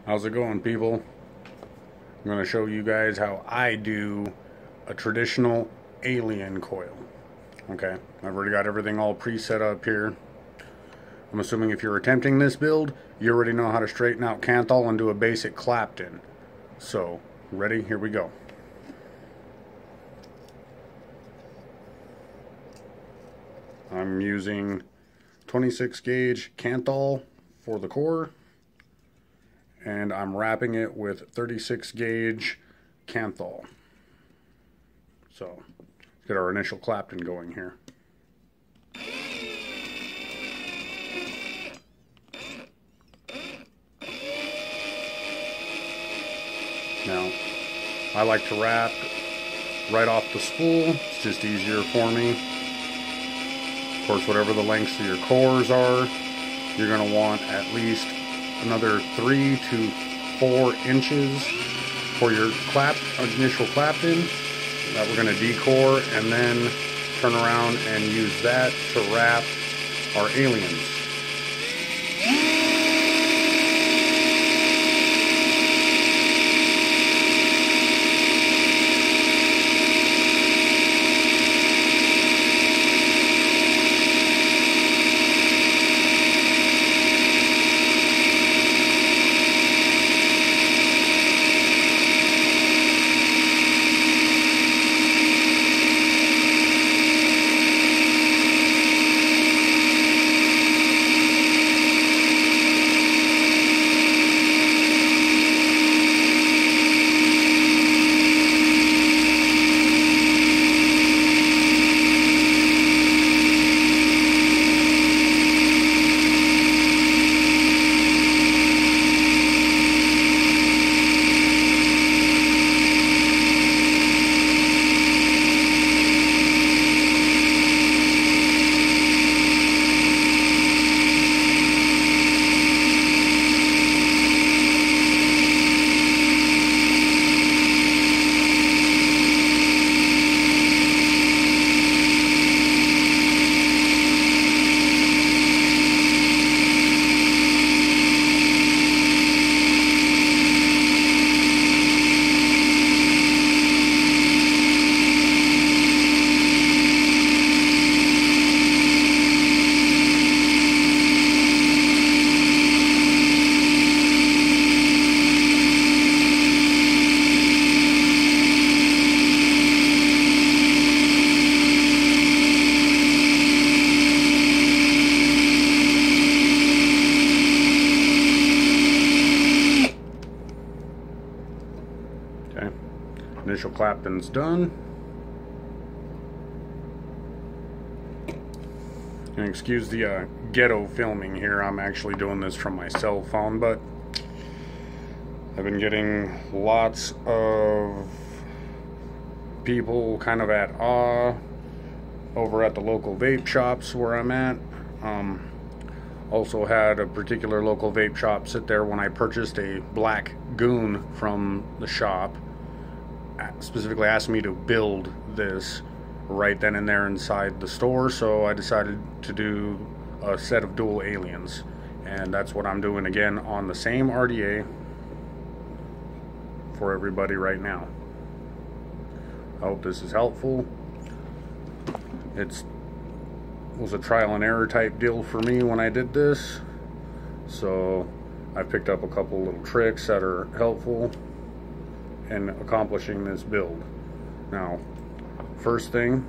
How's it going, people? I'm going to show you guys how I do a traditional Aline coil. Okay, I've already got everything all preset up here. I'm assuming if you're attempting this build, you already know how to straighten out canthal and do a basic Clapton. So, ready? Here we go. I'm using 26 gauge canthal for the core, and I'm wrapping it with 36 gauge canthal. So, let's get our initial Clapton going here. Now, I like to wrap right off the spool. It's just easier for me. Of course, whatever the lengths of your cores are, you're going to want at least another 3 to 4 inches for your initial Clapton that we're going to decore, and then turn around and use that to wrap our aliens. Okay, initial Clapton's done. And excuse the ghetto filming here. I'm actually doing this from my cell phone, but I've been getting lots of people kind of at awe over at the local vape shops where I'm at. Also had a particular local vape shop sit there when I purchased a black goon from the shop. Specifically asked me to build this right then and there inside the store, so I decided to do a set of dual aliens, and that's what I'm doing again on the same RDA for everybody right now. I hope this is helpful. It was a trial and error type deal for me when I did this, so I picked up a couple little tricks that are helpful in accomplishing this build. Now, first thing,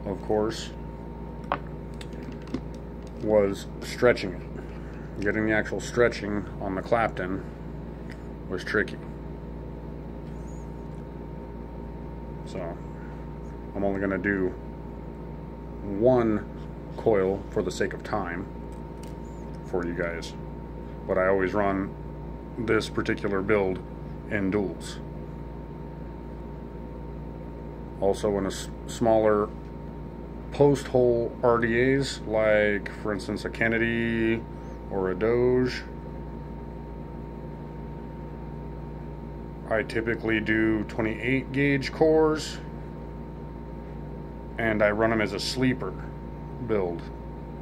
of course, was stretching it. Getting the actual stretching on the Clapton was tricky. So, I'm only going to do one coil for the sake of time for you guys. But I always run this particular build in duals. Also in a smaller post hole RDAs, like for instance a Kennedy or a Doge, I typically do 28 gauge cores, and I run them as a sleeper build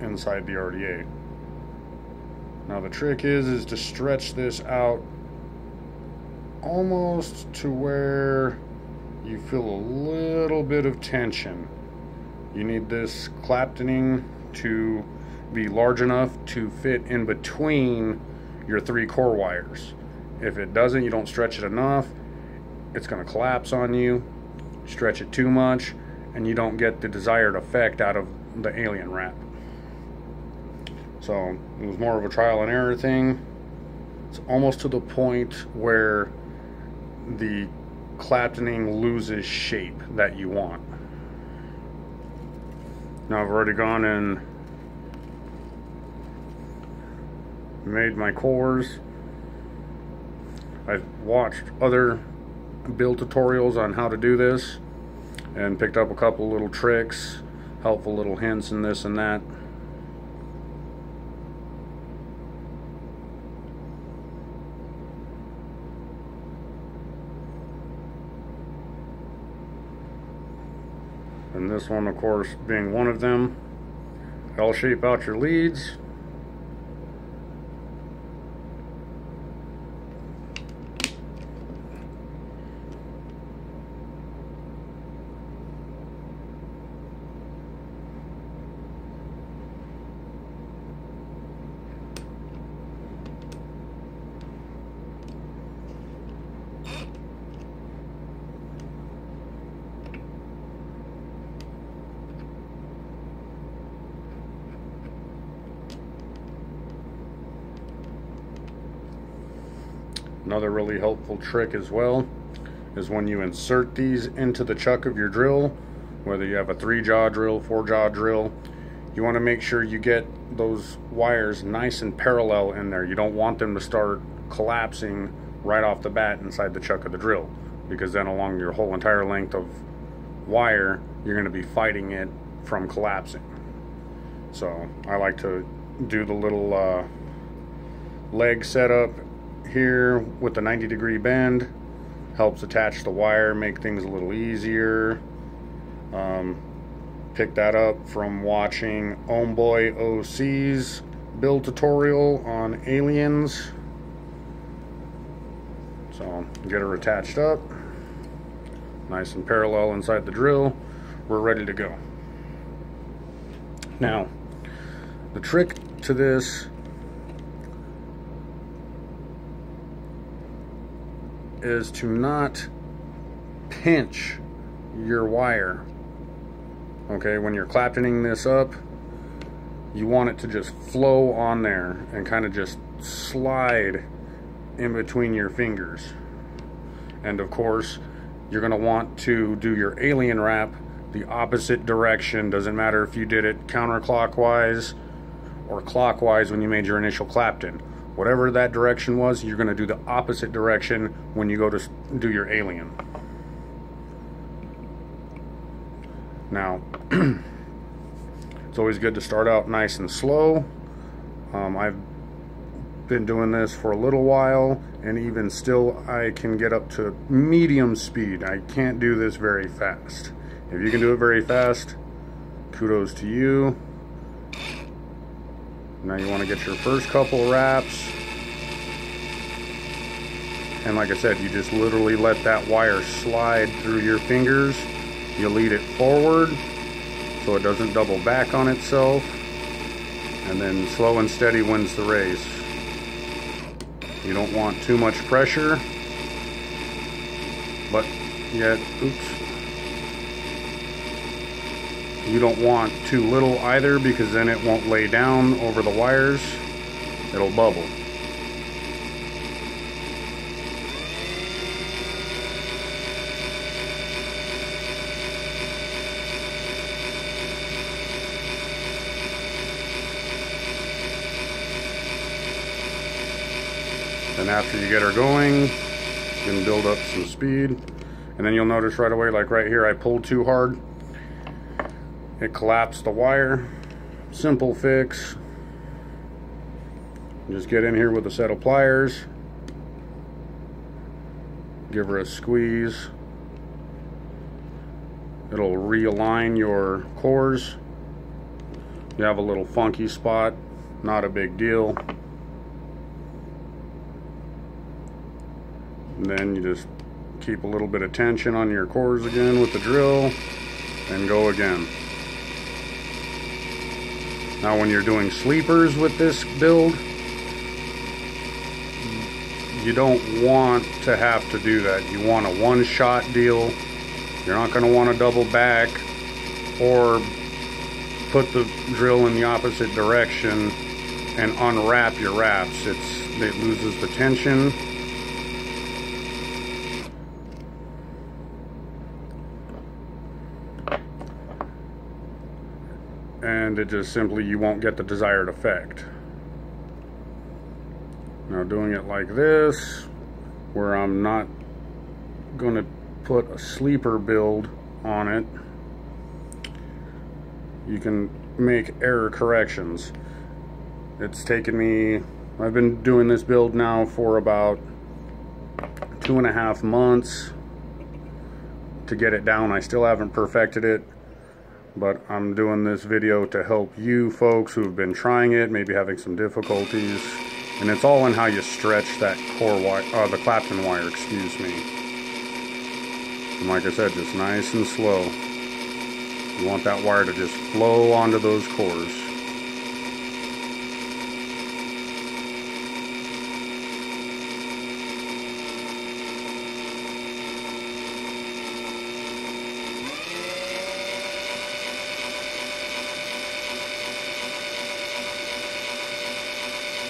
inside the RDA. Now the trick is to stretch this out almost to where you feel a little bit of tension. You need this claptoning to be large enough to fit in between your 3 core wires. If it doesn't, you don't stretch it enough, it's going to collapse on you. Stretch it too much and you don't get the desired effect out of the alien wrap. So it was more of a trial and error thing. It's almost to the point where the claptoning loses shape that you want. Now I've already gone and made my cores. I've watched other build tutorials on how to do this and picked up a couple little tricks, helpful little hints and this and that. And this one, of course, being one of them. L shape out your leads. Another really helpful trick as well is when you insert these into the chuck of your drill, whether you have a 3-jaw drill, 4-jaw drill, you want to make sure you get those wires nice and parallel in there. You don't want them to start collapsing right off the bat inside the chuck of the drill, because then along your whole entire length of wire, you're going to be fighting it from collapsing. So I like to do the little leg setup here with the 90-degree bend. Helps attach the wire, make things a little easier. Pick that up from watching Homeboy OC's build tutorial on aliens. So get her attached up, nice and parallel inside the drill. We're ready to go. Now, the trick to this is to not pinch your wire. Okay, when you're claptoning this up, you want it to just flow on there and kind of just slide in between your fingers. And of course, you're going to want to do your alien wrap the opposite direction. Doesn't matter if you did it counterclockwise or clockwise when you made your initial clapton. Whatever that direction was, you're going to do the opposite direction when you go to do your alien. Now, it's always good to start out nice and slow. I've been doing this for a little while, and even still I can get up to medium speed. I can't do this very fast. If you can do it very fast, kudos to you. Now you want to get your first couple wraps, and like I said, you just literally let that wire slide through your fingers. You lead it forward so it doesn't double back on itself, and then slow and steady wins the race. You don't want too much pressure, but yet, you don't want too little either, because then it won't lay down over the wires. It'll bubble. Then after you get her going, you can build up some speed. And then you'll notice right away, like right here, I pulled too hard. It collapsed the wire. Simple fix. Just get in here with a set of pliers. Give her a squeeze. It'll realign your cores. You have a little funky spot, not a big deal. And then you just keep a little bit of tension on your cores again with the drill and go again. Now when you're doing sleepers with this build, you don't want to have to do that. You want a one-shot deal. You're not going to want to double back or put the drill in the opposite direction and unwrap your wraps. It loses the tension. And it just simply, you won't get the desired effect. Now doing it like this, where I'm not going to put a sleeper build on it, you can make error corrections. It's taken me, I've been doing this build now for about 2.5 months to get it down. I still haven't perfected it, but I'm doing this video to help you folks who have been trying it, maybe having some difficulties. And it's all in how you stretch that core wire, the Clapton wire, excuse me. And like I said, just nice and slow. You want that wire to just flow onto those cores.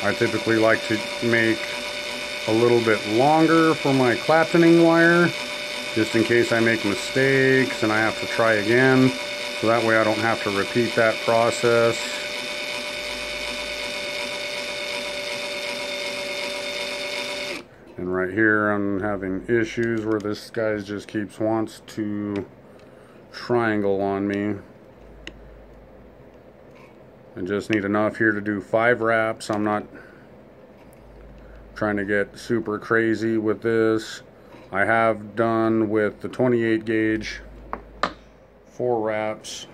I typically like to make a little bit longer for my Claptoning wire, just in case I make mistakes and I have to try again, so that way I don't have to repeat that process. And right here I'm having issues where this guy just wants to triangle on me. I just need enough here to do 5 wraps. I'm not trying to get super crazy with this. I have done with the 28 gauge 4 wraps.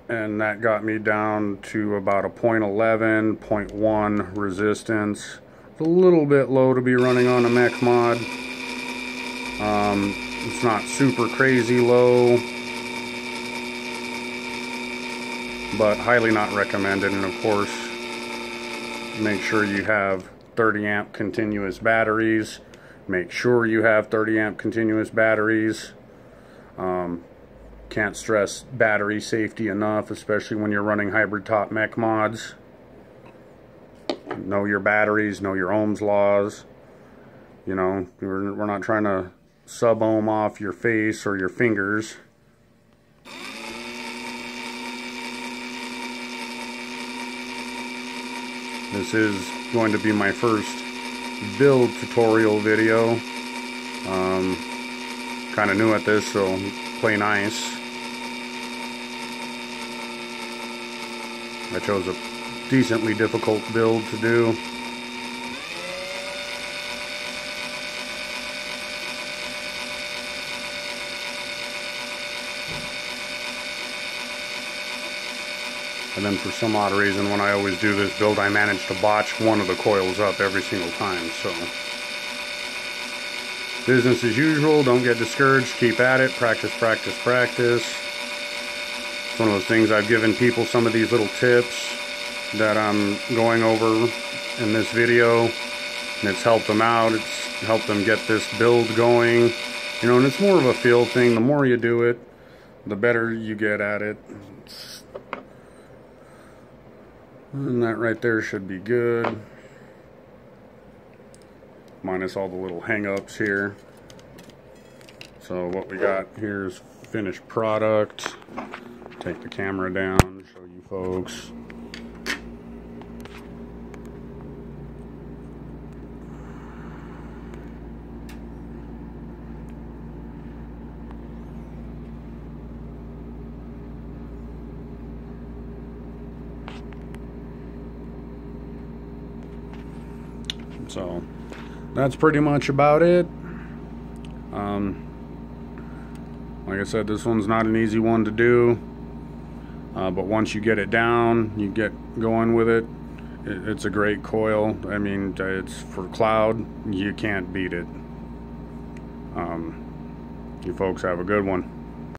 And that got me down to about a 0.11, 0.1 resistance. It's a little bit low to be running on a mech mod. It's not super crazy low, but highly not recommended. And of course, make sure you have 30 amp continuous batteries. Make sure you have 30 amp continuous batteries. Can't stress battery safety enough, especially when you're running hybrid top mech mods. Know your batteries, know your ohms laws. You know, we're not trying to sub-ohm off your face or your fingers. This is going to be my first build tutorial video. Kind of new at this, so play nice. I chose a decently difficult build to do. And then for some odd reason, when I always do this build, I manage to botch one of the coils up every single time. So, business as usual. Don't get discouraged. Keep at it. Practice, practice, practice. It's one of those things. I've given people some of these little tips that I'm going over in this video, and it's helped them out. It's helped them get this build going. You know, and it's more of a feel thing. The more you do it, the better you get at it. And that right there should be good. Minus all the little hang-ups here. So what we got here is finished product. Take the camera down, show you folks. So that's pretty much about it. Like I said, this one's not an easy one to do, but once you get it down, you get going with it, It's a great coil. I mean, it's for cloud. You can't beat it. You folks have a good one.